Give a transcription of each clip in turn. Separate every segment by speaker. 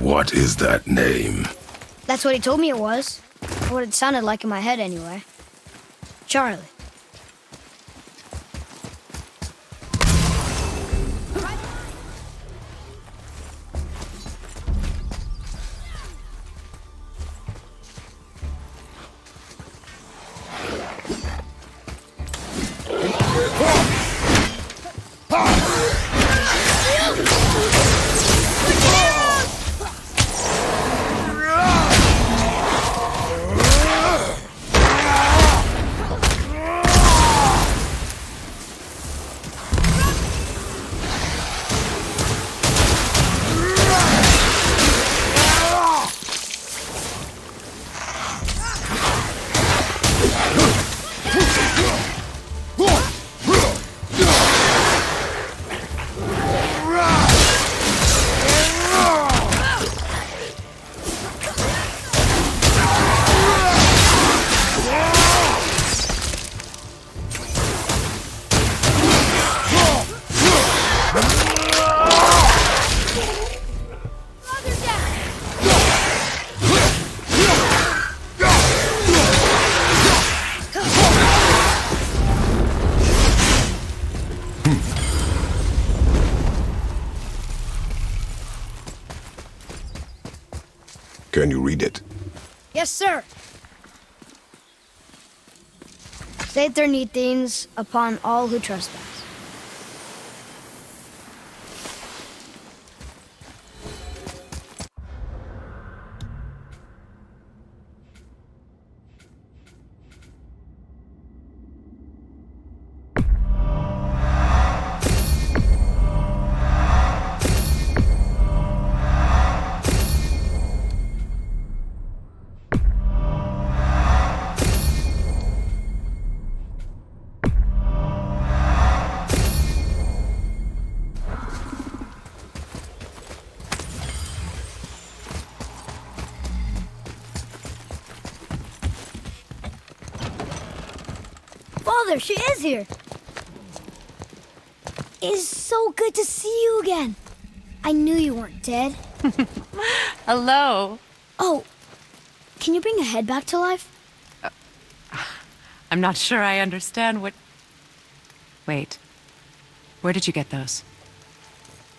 Speaker 1: What is that name?
Speaker 2: That's what he told me it was. Or what it sounded like in my head, anyway. Charlie.
Speaker 1: Can you read it?
Speaker 2: Yes, sir. Saith their neat things upon all who trespass. Father, she is here. It is so good to see you again. I knew you weren't dead.
Speaker 3: Hello.
Speaker 2: Oh, can you bring a head back to life?
Speaker 3: I'm not sure I understand what... Wait. Where did you get those?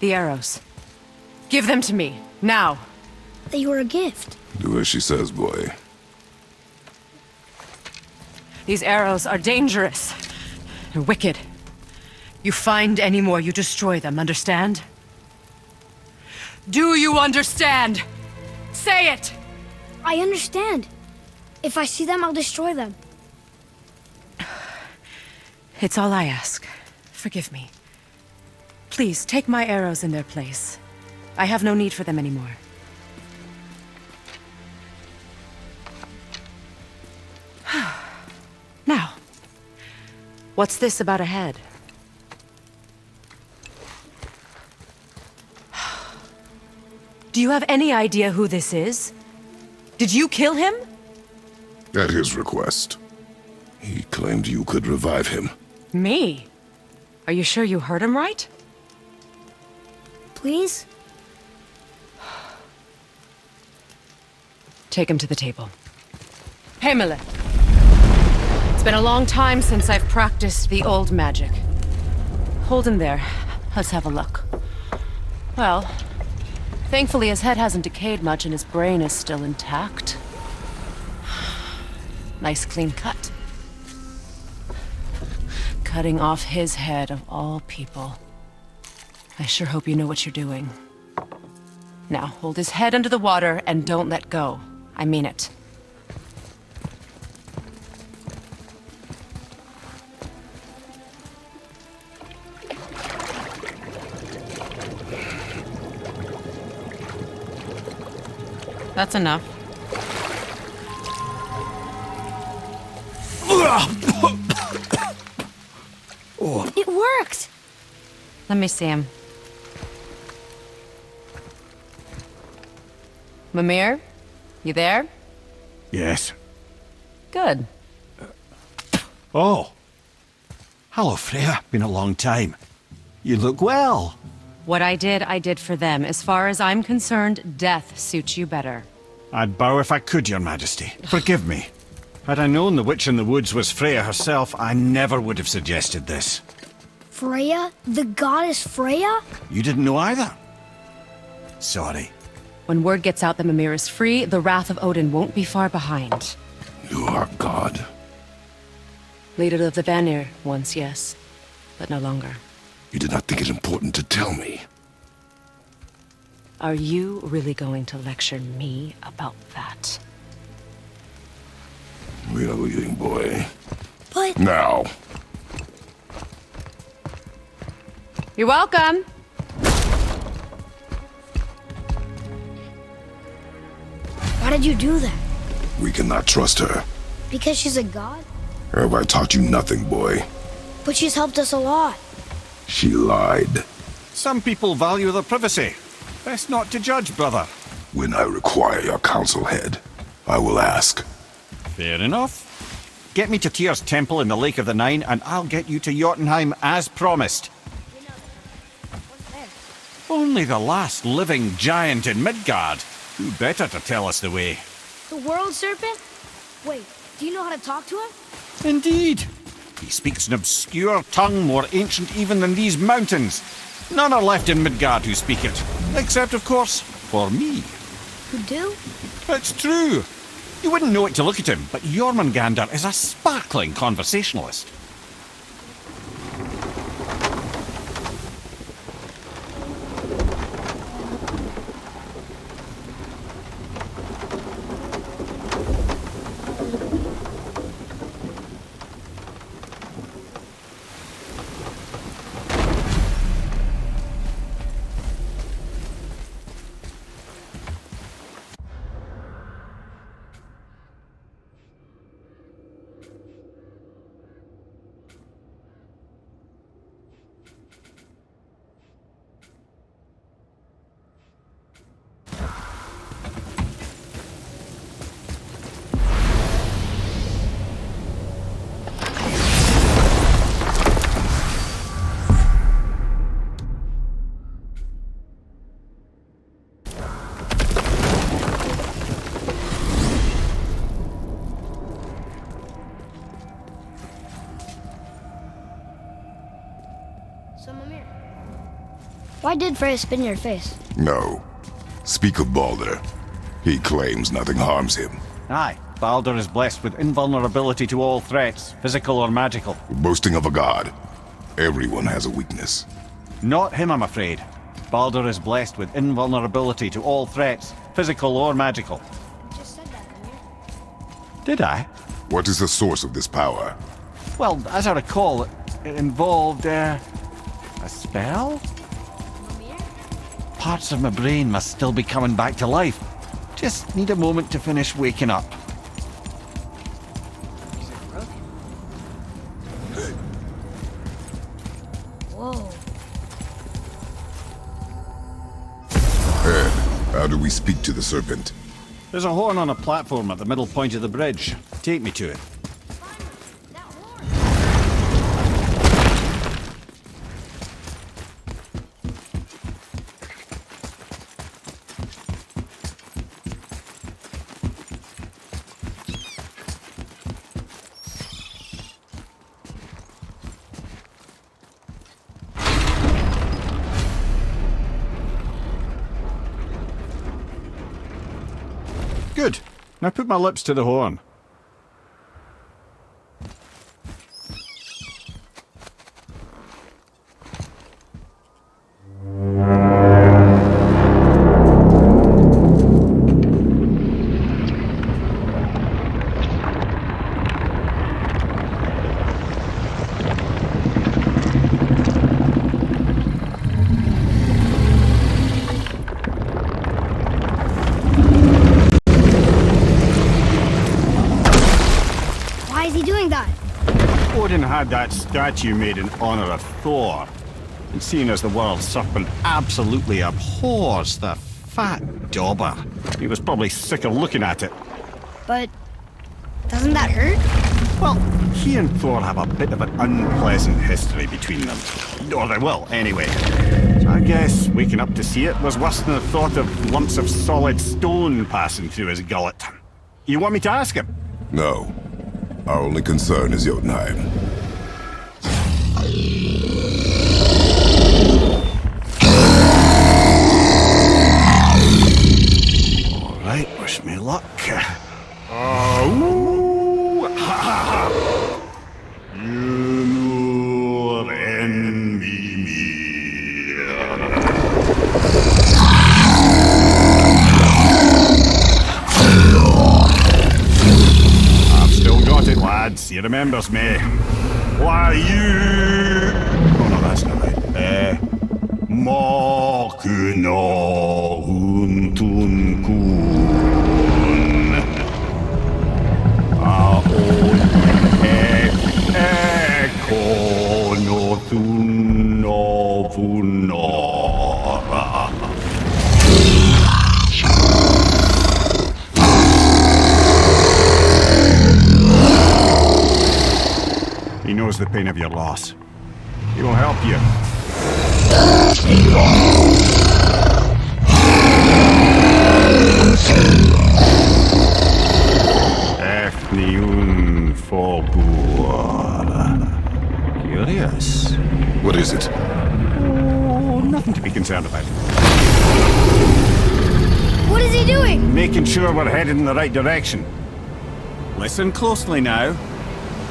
Speaker 3: The arrows. Give them to me, now.
Speaker 2: They were a gift.
Speaker 1: Do as she says, boy.
Speaker 3: These arrows are dangerous and wicked. You find any more, you destroy them, understand? Do you understand? Say it!
Speaker 2: I understand. If I see them, I'll destroy them.
Speaker 3: It's all I ask. Forgive me. Please, take my arrows in their place. I have no need for them anymore. Now, what's this about a head? Do you have any idea who this is? Did you kill him?
Speaker 1: At his request. He claimed you could revive him.
Speaker 3: Me? Are you sure you heard him right?
Speaker 2: Please?
Speaker 3: Take him to the table. Hamlet. It's been a long time since I've practiced the old magic. Hold him there. Let's have a look. Well, thankfully his head hasn't decayed much and his brain is still intact. Nice clean cut. Cutting off his head of all people. I sure hope you know what you're doing. Now, hold his head under the water and don't let go. I mean it. That's enough.
Speaker 2: It worked!
Speaker 3: Let me see him. LembeR? You there?
Speaker 4: Yes.
Speaker 3: Good.
Speaker 4: Oh. Hello, Freya. Been a long time. You look well.
Speaker 3: What I did for them. As far as I'm concerned, death suits you better.
Speaker 4: I'd bow if I could, Your Majesty. Forgive me. Had I known the witch in the woods was Freya herself, I never would have suggested this.
Speaker 2: Freya? The goddess Freya?
Speaker 4: You didn't know either? Sorry.
Speaker 3: When word gets out that Mimir is free, the wrath of Odin won't be far behind.
Speaker 1: You are God.
Speaker 3: Leader of the Vanir, once, yes. But no longer.
Speaker 1: You did not think it important to tell me.
Speaker 3: Are you really going to lecture me about that?
Speaker 1: We are leaving, boy.
Speaker 2: But...
Speaker 1: Now.
Speaker 3: You're welcome!
Speaker 2: Why did you do that?
Speaker 1: We cannot trust her.
Speaker 2: Because she's a god?
Speaker 1: Have I taught you nothing, boy?
Speaker 2: But she's helped us a lot.
Speaker 1: She lied.
Speaker 4: Some people value their privacy. Best not to judge, brother.
Speaker 1: When I require your council head, I will ask.
Speaker 4: Fair enough. Get me to Tyr's temple in the Lake of the Nine, and I'll get you to Jotunheim as promised.
Speaker 2: What's there?
Speaker 4: Only the last living giant in Midgard. Who better to tell us the way?
Speaker 2: The world serpent? Wait, do you know how to talk to him?
Speaker 4: Indeed. He speaks an obscure tongue more ancient even than these mountains. None are left in Midgard who speak it. Except, of course, for me.
Speaker 2: You do?
Speaker 4: It's true. You wouldn't know it to look at him, but Jormungandr is a sparkling conversationalist.
Speaker 2: So, Mimir, why did Freya spit in your face?
Speaker 1: No. Speak of Baldur. He claims nothing harms him.
Speaker 4: Aye, Baldur is blessed with invulnerability to all threats, physical or magical.
Speaker 1: Boasting of a god. Everyone has a weakness.
Speaker 4: Not him, I'm afraid. Baldur is blessed with invulnerability to all threats, physical or magical.
Speaker 2: You just said that, Mimir.
Speaker 4: Did I?
Speaker 1: What is the source of this power?
Speaker 4: Well, as I recall, it involved, a spell?
Speaker 2: Mimir?
Speaker 4: Parts of my brain must still be coming back to life. Just need a moment to finish waking up.
Speaker 2: Is it broken? Whoa.
Speaker 1: Ed, how do we speak to the serpent?
Speaker 4: There's a horn on a platform at the middle point of the bridge. Take me to it.
Speaker 2: That horn!
Speaker 4: Good. Now put my lips to the horn.
Speaker 2: Why is he doing that?
Speaker 4: Odin had that statue made in honor of Thor. And seeing as the world serpent absolutely abhors the fat dauber, he was probably sick of looking at it.
Speaker 2: But doesn't that hurt?
Speaker 4: Well, He and Thor have a bit of an unpleasant history between them. Or they will, anyway. So I guess waking up to see it was worse than the thought of lumps of solid stone passing through his gullet. You want me to ask him?
Speaker 1: No. Our only concern is Jotunheim.
Speaker 4: All right, wish me luck. Oh, ha ha ha! You envy me. I've still got it, lads. He remembers me. Why you? Oh no, that's not right. Makuna huntun kun. Aon ekono thuno funora. He knows the pain of your loss. He will help you. Efniun Fogur. Curious.
Speaker 1: What is it?
Speaker 4: Oh, nothing to be concerned about.
Speaker 2: What is he doing?
Speaker 4: Making sure we're headed in the right direction. Listen closely now.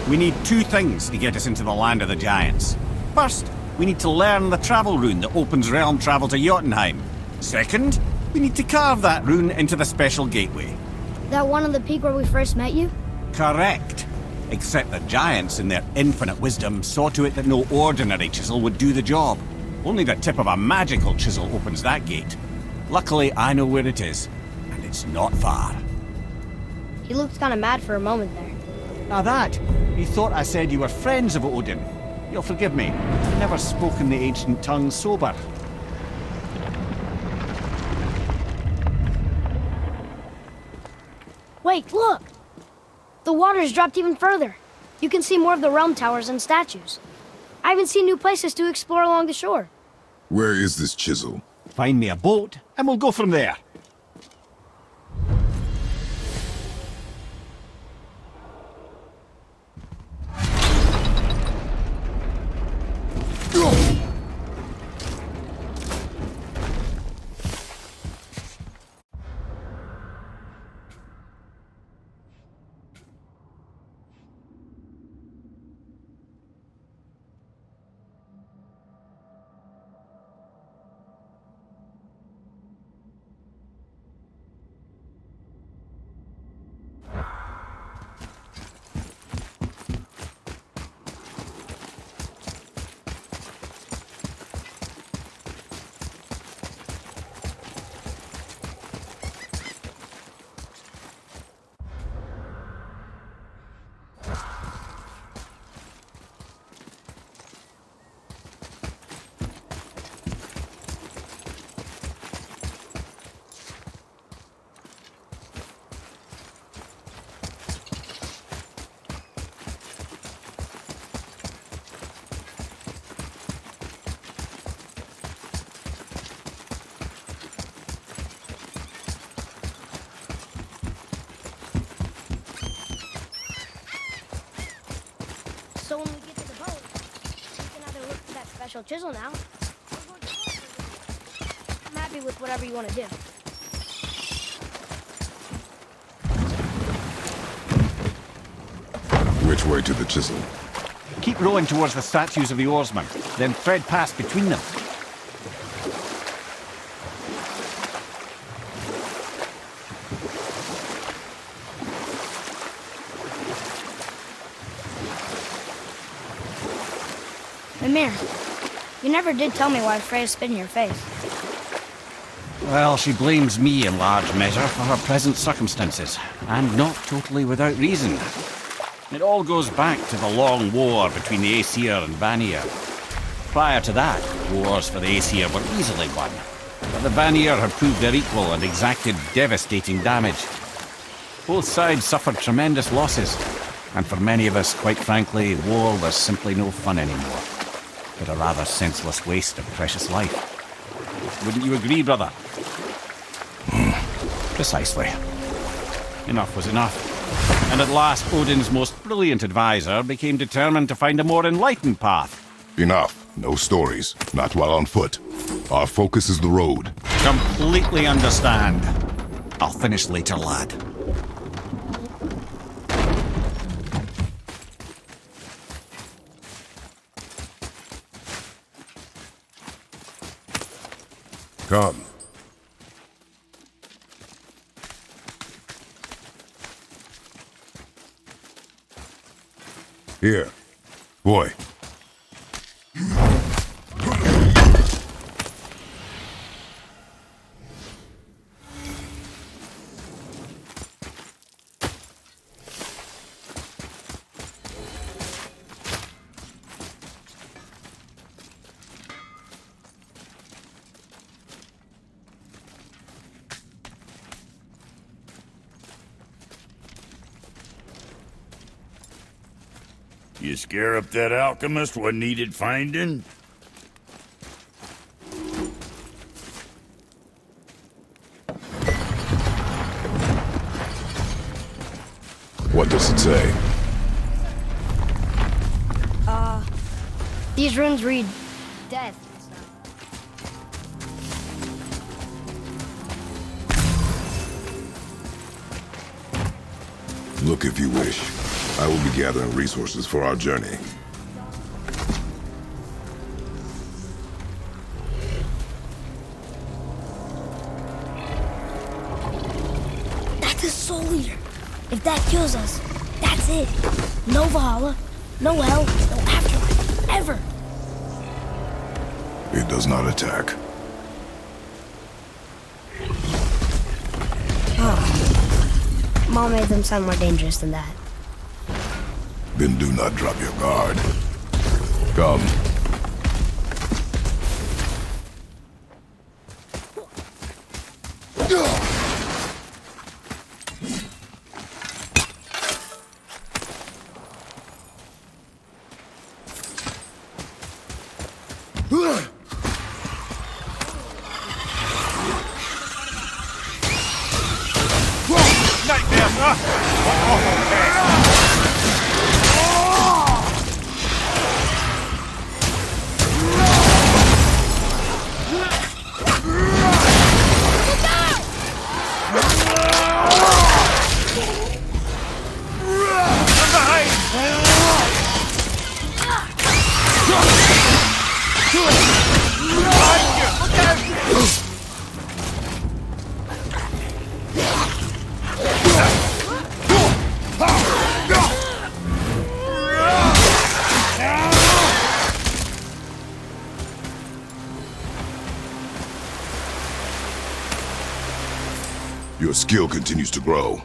Speaker 4: We need two things to get us into the land of the giants. First, we need to learn the travel rune that opens realm travel to Jotunheim. Second, we need to carve that rune into the special gateway.
Speaker 2: That one on the peak where we first met you?
Speaker 4: Correct. Except the giants, in their infinite wisdom, saw to it that no ordinary chisel would do the job. Only the tip of a magical chisel opens that gate. Luckily, I know where it is, and it's not far.
Speaker 2: He looked kind of mad for a moment there.
Speaker 4: Now that, he thought I said you were friends of Odin. You'll forgive me. I've never spoken the ancient tongue sober.
Speaker 2: Wait, look! The water's dropped even further. You can see more of the realm towers and statues. I even see new places to explore along the shore.
Speaker 1: Where is this chisel?
Speaker 4: Find me a boat, and we'll go from there.
Speaker 2: So when we get to the boat, we can either look for that special chisel now, or go explore. I'm happy with whatever you want to do.
Speaker 1: Which way to the chisel?
Speaker 4: Keep rowing towards the statues of the oarsmen, then thread past between them.
Speaker 2: LembeR, you never did tell me why Freya spit in your face.
Speaker 4: Well, she blames me in large measure for her present circumstances, and not totally without reason. It all goes back to the long war between the Aesir and Vanir. Prior to that, wars for the Aesir were easily won, but the Vanir had proved their equal and exacted devastating damage. Both sides suffered tremendous losses, And for many of us, quite frankly, war was simply no fun anymore. But a rather senseless waste of precious life. Wouldn't you agree, brother? Precisely. Enough was enough. And at last, Odin's most brilliant advisor became determined to find a more enlightened path.
Speaker 1: Enough. No stories. Not while on foot. Our focus is the road.
Speaker 4: Completely understand. I'll finish later, lad.
Speaker 1: Come. Here. Boy.
Speaker 5: You scare up that alchemist what needed finding?
Speaker 1: What does it say?
Speaker 2: These runes read death.
Speaker 1: Look if you wish. I will be gathering resources for our journey.
Speaker 2: That's the Soul Eater. If that kills us, that's it. No Valhalla, no hell, no afterlife, ever.
Speaker 1: It does not attack.
Speaker 2: Mom made them sound more dangerous than that.
Speaker 1: Then do not drop your guard. Come.
Speaker 4: Nightmare, sir! What awful pain!
Speaker 1: Your skill continues to grow.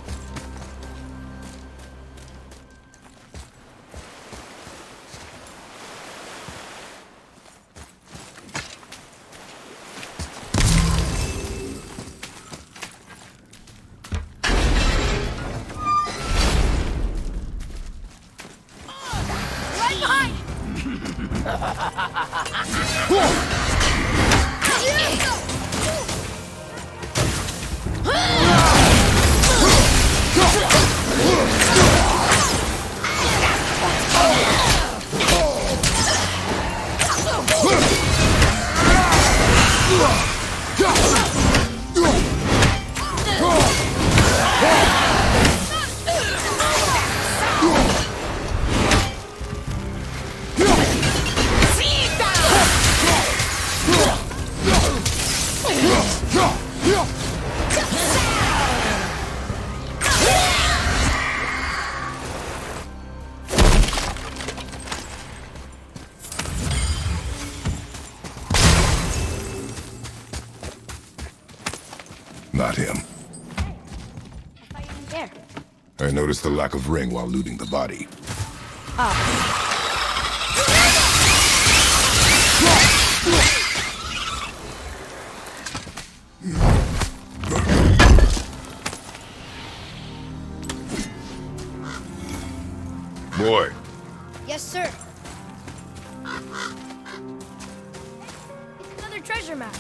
Speaker 1: Not him.
Speaker 2: There.
Speaker 1: I noticed the lack of ring while looting the body.
Speaker 2: Another treasure map.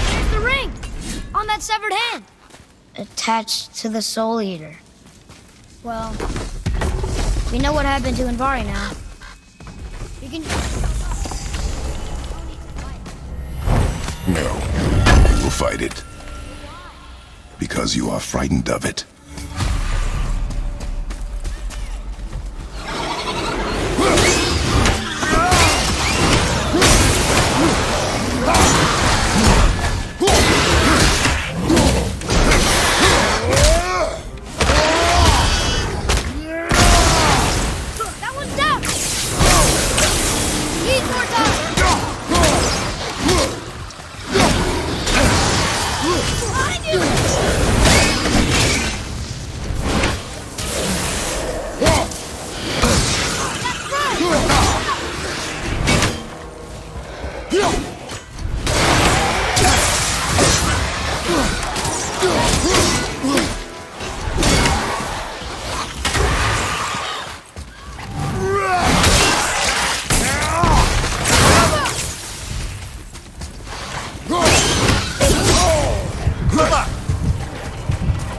Speaker 2: There's the ring! On that severed hand! Attached to the Soul Eater. Well, we know what happened to Invari now. You can...
Speaker 1: No, you will fight it. Because you are frightened of it.
Speaker 2: That one's down! Need more time! Behind you!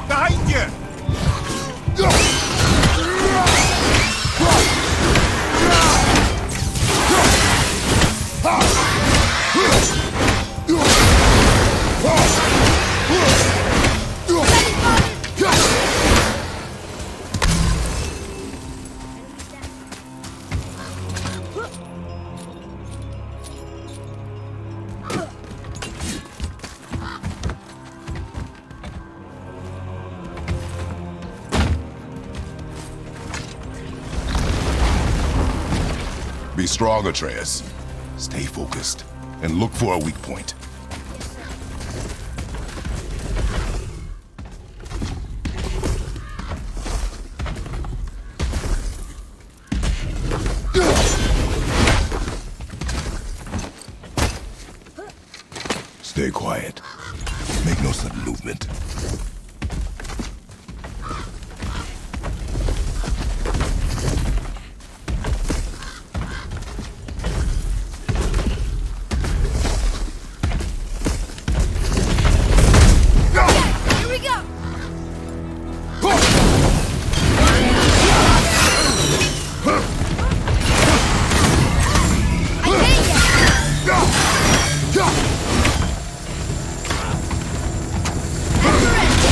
Speaker 5: Behind you!
Speaker 1: Be strong, Atreus. Stay focused, and look for a weak point. Stay quiet. Make no sudden movement.
Speaker 2: Here we go! I can't yet!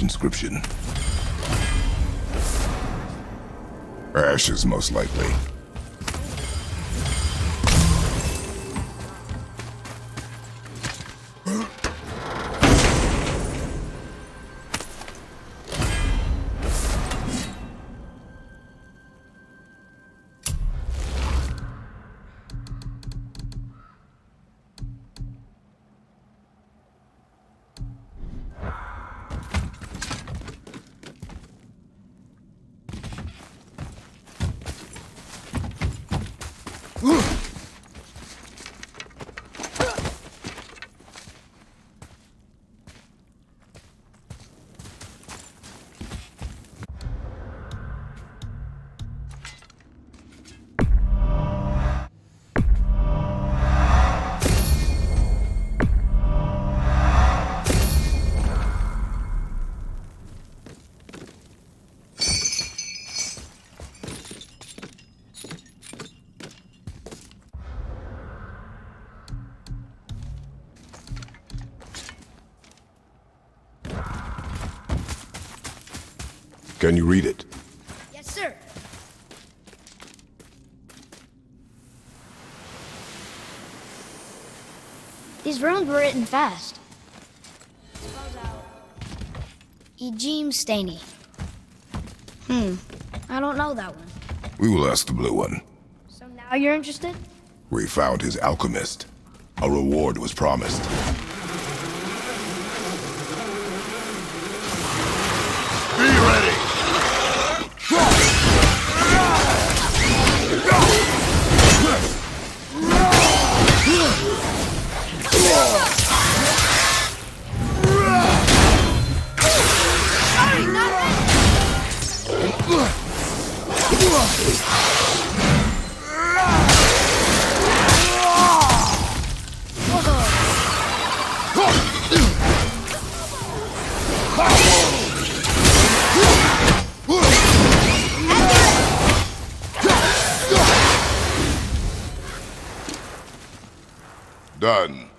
Speaker 1: inscription. Ashes, most likely. Can you read it?
Speaker 2: Yes, sir. These runes were written fast. Spells out Ejim Staney. I don't know that one.
Speaker 1: We will ask the blue one.
Speaker 2: So now you're interested?
Speaker 1: We found his alchemist. A reward was promised. Be ready! Done.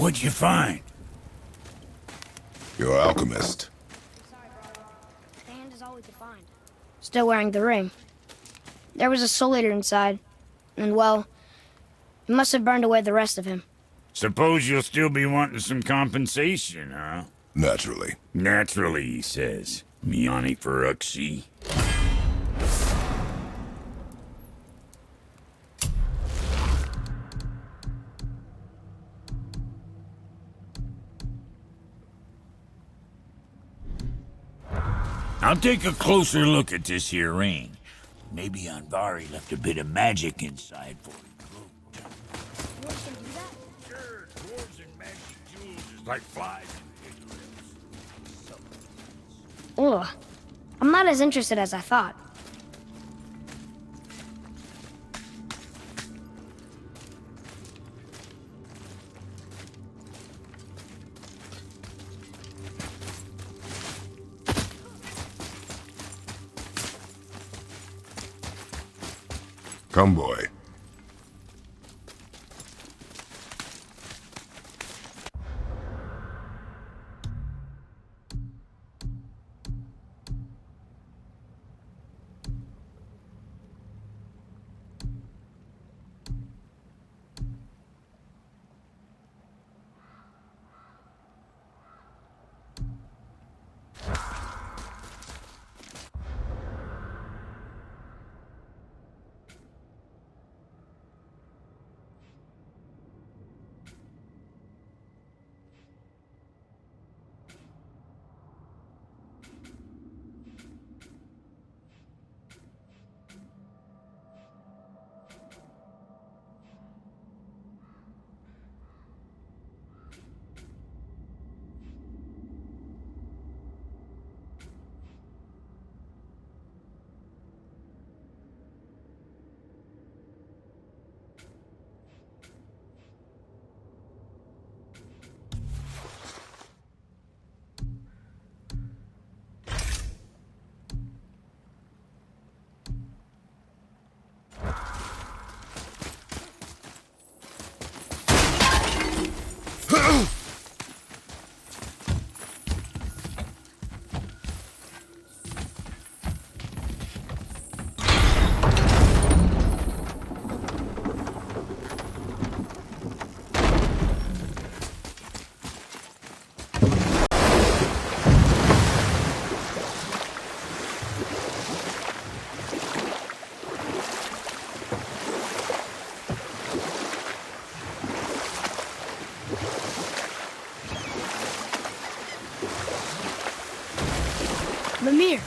Speaker 5: What'd you find?
Speaker 1: Your alchemist.
Speaker 2: The hand is all we could find. Still wearing the ring. There was a soul eater inside. And well, it must have burned away the rest of him.
Speaker 5: Suppose you'll still be wanting some compensation, huh?
Speaker 1: Naturally.
Speaker 5: Naturally, he says. Miani Feruxi. I'll take a closer look at this here ring. Maybe Anvari left a bit of magic inside for him. Sure, dwarves and magic jewels is like flies in
Speaker 2: Ugh. I'm not as interested as I thought.
Speaker 1: Come, boy.
Speaker 2: LembeR,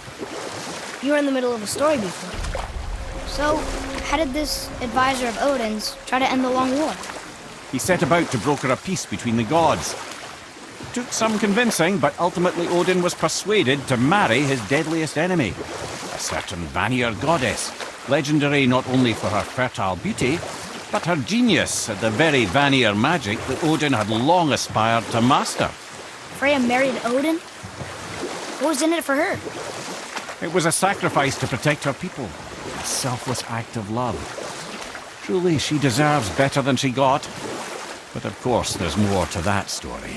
Speaker 2: you were in the middle of a story before. So, how did this advisor of Odin's try to end the long war?
Speaker 4: He set about to broker a peace between the gods. Took some convincing, but ultimately Odin was persuaded to marry his deadliest enemy, a certain Vanir goddess, legendary not only for her fertile beauty, but her genius at the very Vanir magic that Odin had long aspired to master.
Speaker 2: Freya married Odin? What was in it for her?
Speaker 4: It was a sacrifice to protect her people, a selfless act of love. Truly, she deserves better than she got. But of course, there's more to that story.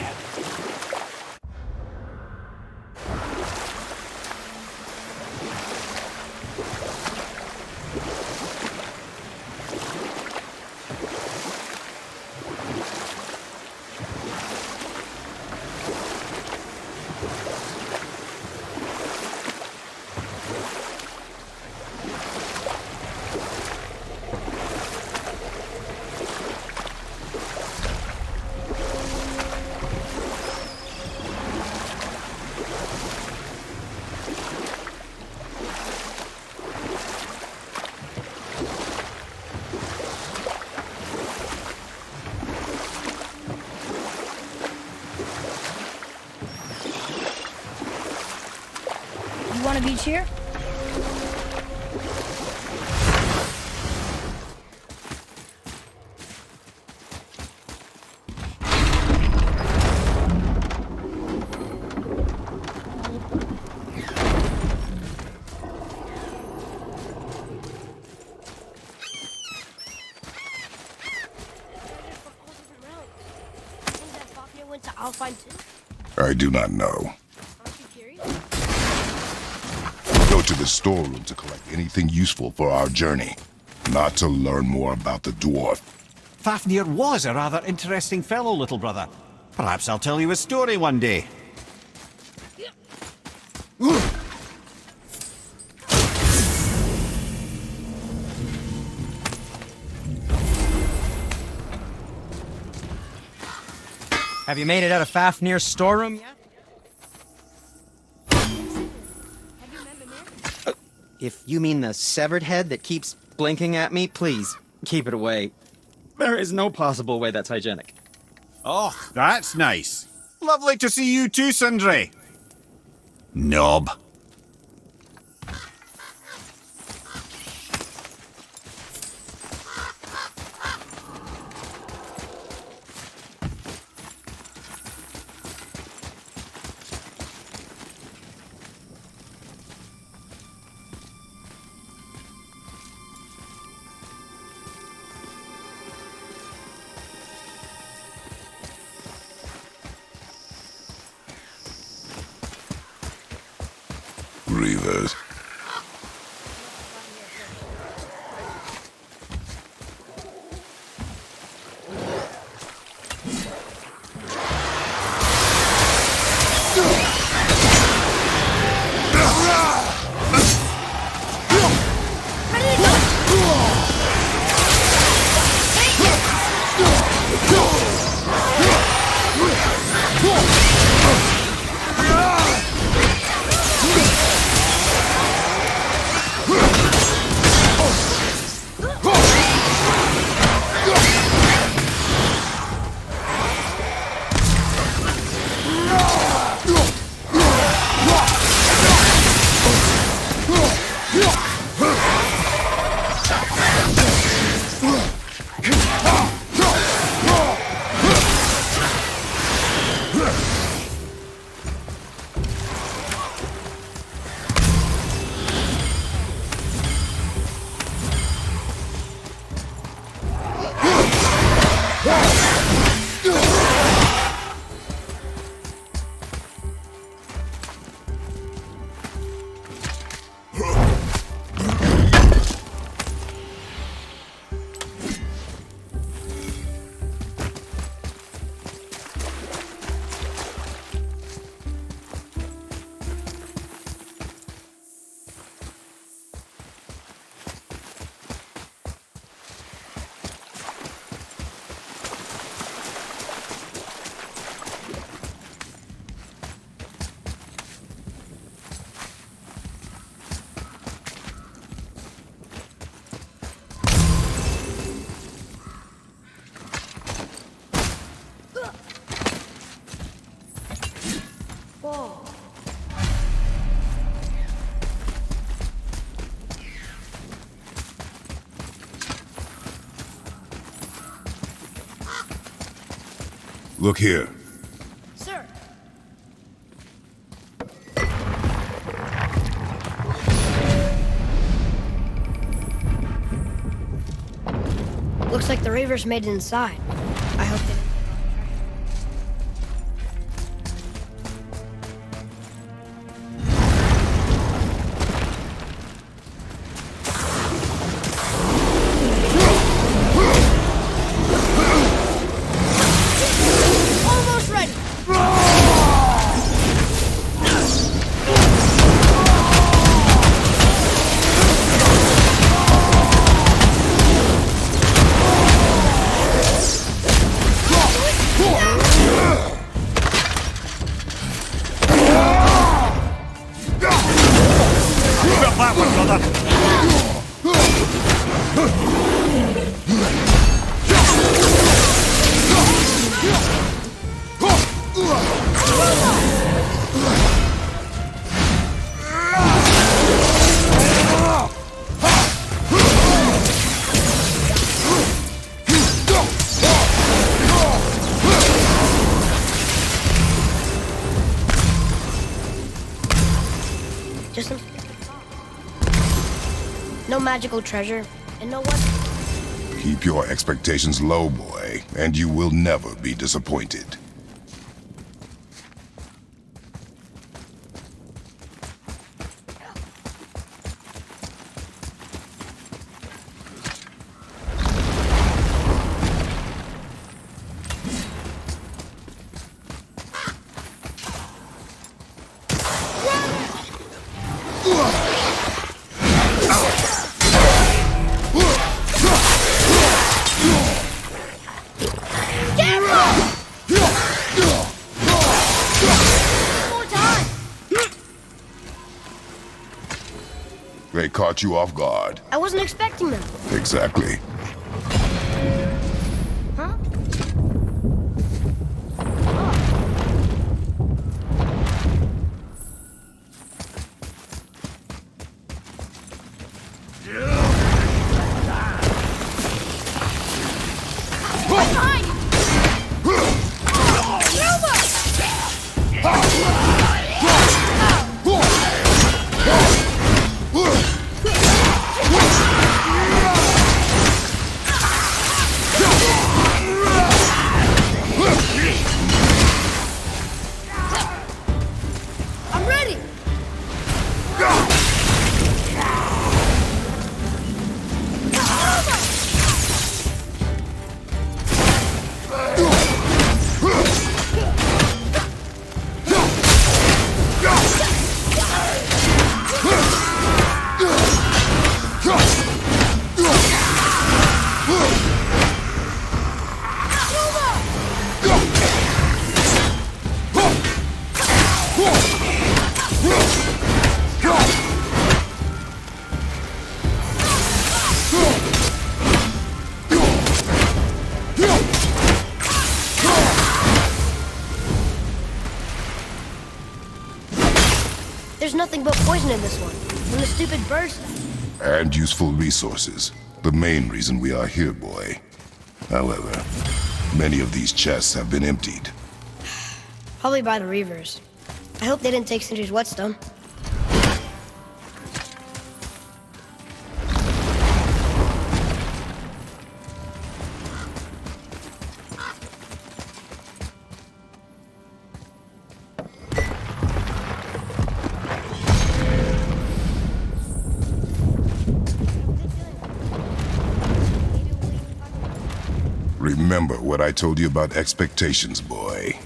Speaker 2: You want a beach here?
Speaker 1: I do not know.
Speaker 2: Aren't you curious?
Speaker 1: Go to the storeroom to collect anything useful for our journey, not to learn more about the dwarf.
Speaker 4: Fafnir was a rather interesting fellow, little brother. Perhaps I'll tell you a story one day.
Speaker 6: Have you made it out of Fafnir's storeroom yet? If you mean the severed head that keeps blinking at me, please, keep it away. There is no possible way that's hygienic.
Speaker 4: Oh, that's nice. Lovely to see you too, Sindri. Knob.
Speaker 1: Reavers. Look here.
Speaker 2: Sir. Looks like the Reavers made it inside. I hope they didn't take all the treasure. Almost ready.
Speaker 5: Drop that one, brother.
Speaker 2: Just some... No magical treasure, and no weapon.
Speaker 1: Keep your expectations low, boy, and you will never be disappointed. They caught you off guard.
Speaker 2: I wasn't expecting them.
Speaker 1: Exactly.
Speaker 2: Huh? There's nothing but poison in this one. From the stupid burst.
Speaker 1: And useful resources. The main reason we are here, boy. However, many of these chests have been emptied.
Speaker 2: Probably by the Reavers. I hope they didn't take Sindri's whetstone.
Speaker 1: Remember what I told you about expectations, boy.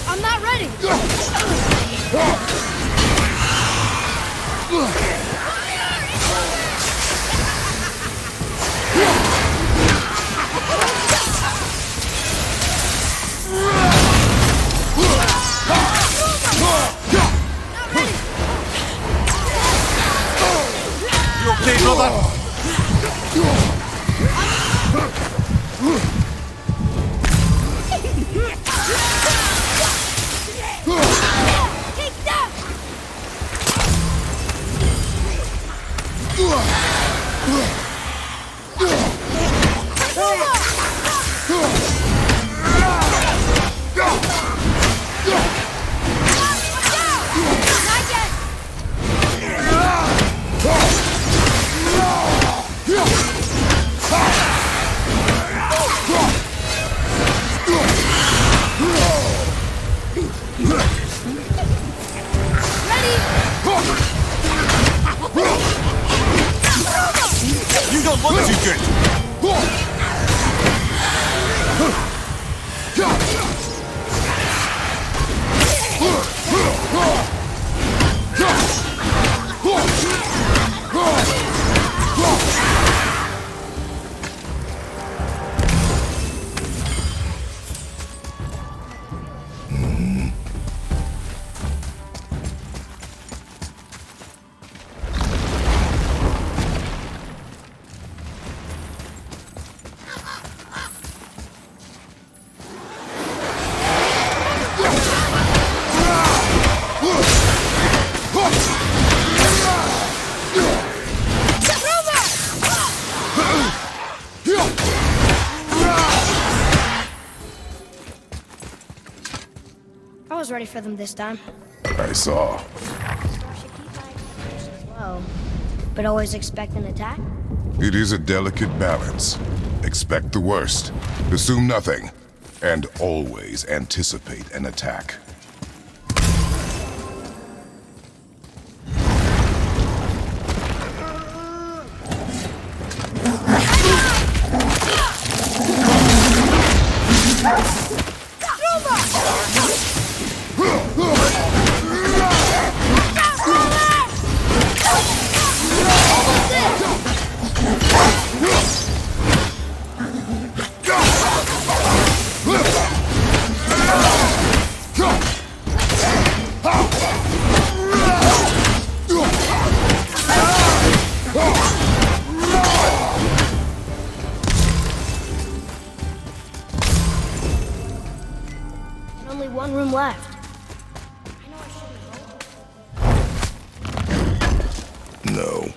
Speaker 2: I'm not ready!
Speaker 4: You okay, brother?
Speaker 2: Take that! Not yet!
Speaker 4: You don't look too good.
Speaker 2: I was ready for them this time.
Speaker 1: I saw.
Speaker 2: Well, but always expect an attack?
Speaker 1: It is a delicate balance. Expect the worst, assume nothing, and always anticipate an attack.
Speaker 2: And only one room left.
Speaker 1: No.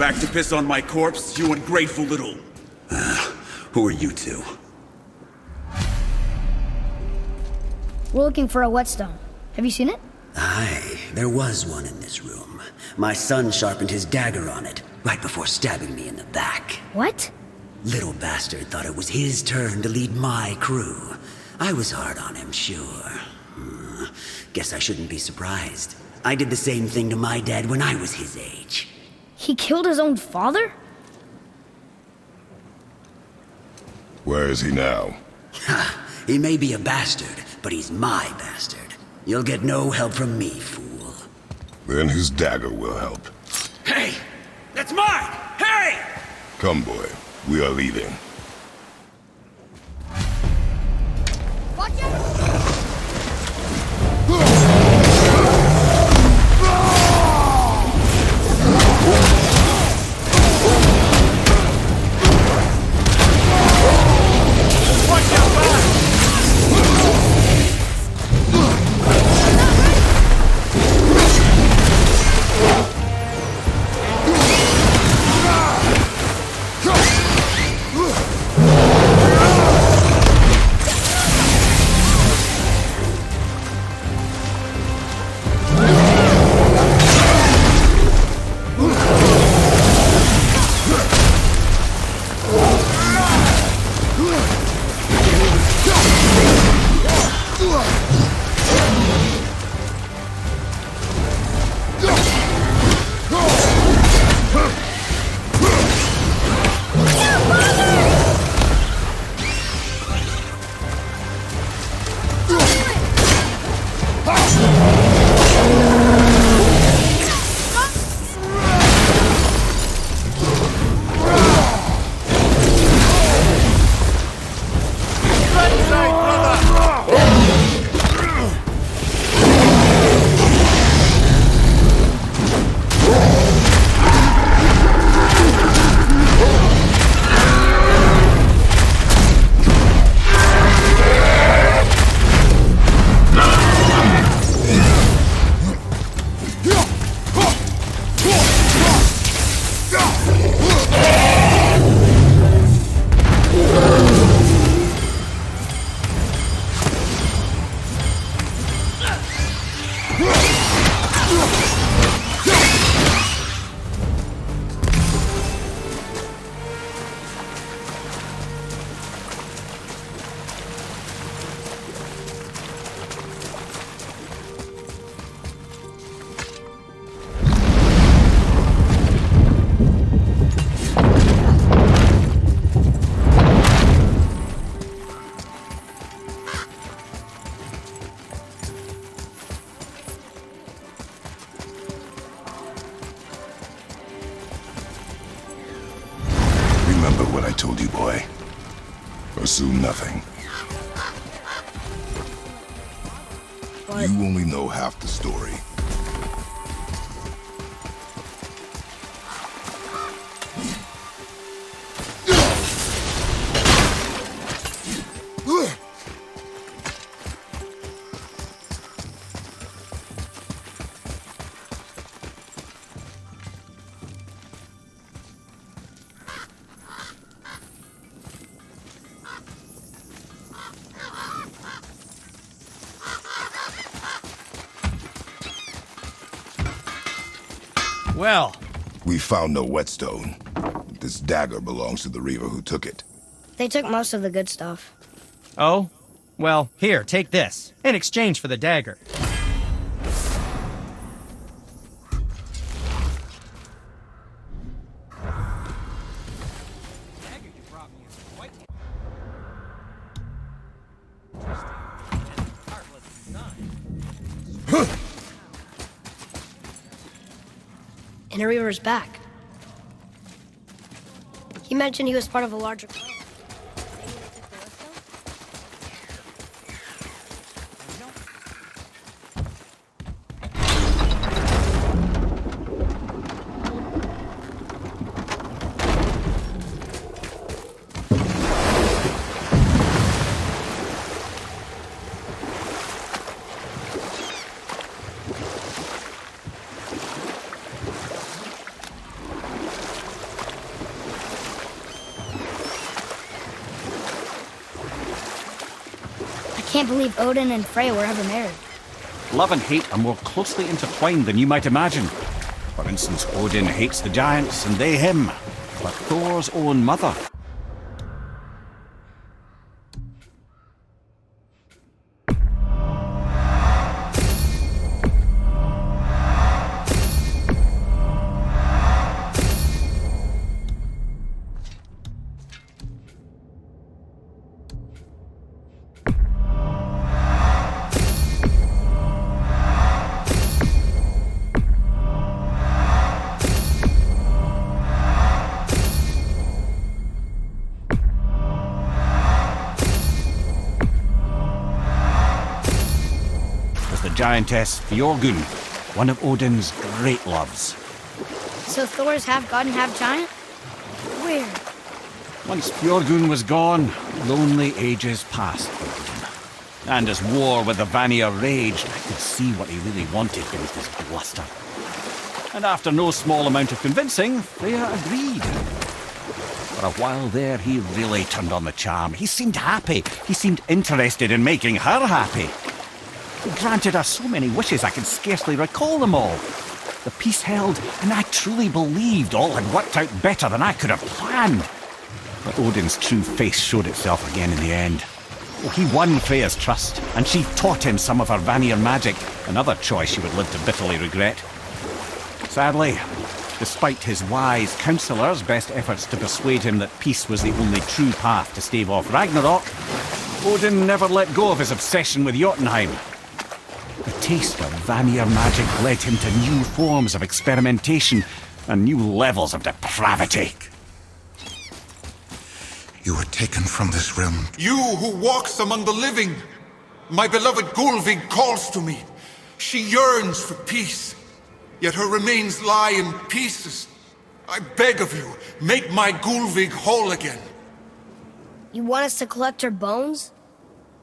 Speaker 7: Back to piss on my corpse, you ungrateful little... Who are you two?
Speaker 2: We're looking for a whetstone. Have you seen it?
Speaker 8: Aye, there was one in this room. My son sharpened his dagger on it, right before stabbing me in the back.
Speaker 2: What?
Speaker 8: Little bastard thought it was his turn to lead my crew. I was hard on him, sure. Guess I shouldn't be surprised. I did the same thing to my dad when I was his age.
Speaker 2: He killed his own father?
Speaker 1: Where is he now?
Speaker 8: Ha! He may be a bastard, but he's my bastard. You'll get no help from me, fool.
Speaker 1: Then his dagger will help.
Speaker 7: Hey! That's mine! Hey!
Speaker 1: Come, boy. We are leaving.
Speaker 2: Watch out!
Speaker 1: Remember what I told you, boy. Assume nothing. You only know half the story.
Speaker 6: Well,
Speaker 1: We found no whetstone. This dagger belongs to the Reaver who took it.
Speaker 2: They took most of the good stuff.
Speaker 6: oh? Well, here, take this. In exchange for the dagger.
Speaker 2: And a Reaver's back. He mentioned he was part of a larger plan. can't believe Odin and Freya were ever married.
Speaker 4: Love and hate are more closely intertwined than you might imagine. For instance, Odin hates the giants and they him. But Thor's own mother. Giantess Fjorgun, one of Odin's great loves.
Speaker 2: So Thor's half god and half giant? Weird.
Speaker 4: Once Fjorgun was gone, lonely ages passed for Odin. And as war with the Vanir raged, I could see what he really wanted beneath his bluster. And after no small amount of convincing, Freya agreed. For a while there, he really turned on the charm. He seemed happy. He seemed interested in making her happy. He granted her so many wishes I can scarcely recall them all. The peace held, and I truly believed all had worked out better than I could have planned. But Odin's true face showed itself again in the end. He won Freya's trust, and she taught him some of her Vanir magic, another choice she would live to bitterly regret. Sadly, despite his wise counsellors' best efforts to persuade him that peace was the only true path to stave off Ragnarok, Odin never let go of his obsession with Jotunheim. The taste of Vanir magic led him to new forms of experimentation and new levels of depravity.
Speaker 7: You were taken from this realm. You who walks among the living! My beloved Gulvig calls to me. She yearns for peace, yet her remains lie in pieces. I beg of you, make my Gulvig whole again.
Speaker 2: You want us to collect her bones?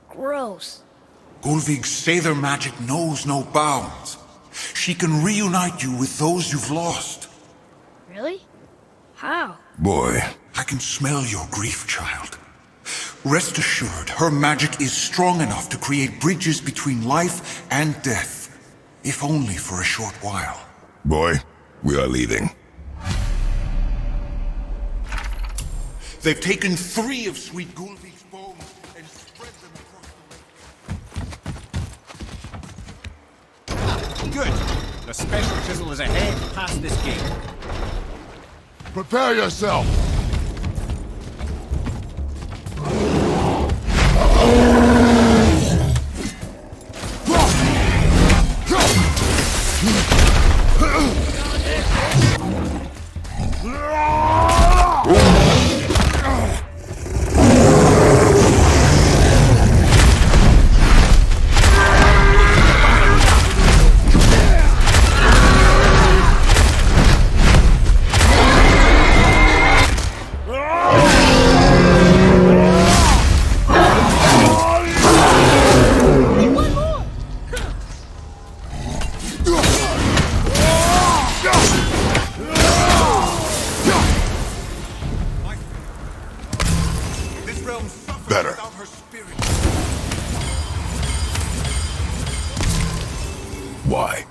Speaker 2: Gross.
Speaker 7: Gulvig's Seidr magic knows no bounds. She can reunite you with those you've lost.
Speaker 2: Really? How?
Speaker 1: Boy.
Speaker 7: I can smell your grief, child. Rest assured, her magic is strong enough to create bridges between life and death, if only for a short while.
Speaker 1: Boy, we are leaving.
Speaker 7: They've taken 3 of Sweet Gulvig's bones and spread them across the...
Speaker 4: Good. The special chisel is ahead past this gate.
Speaker 1: Prepare yourself! Better. Why?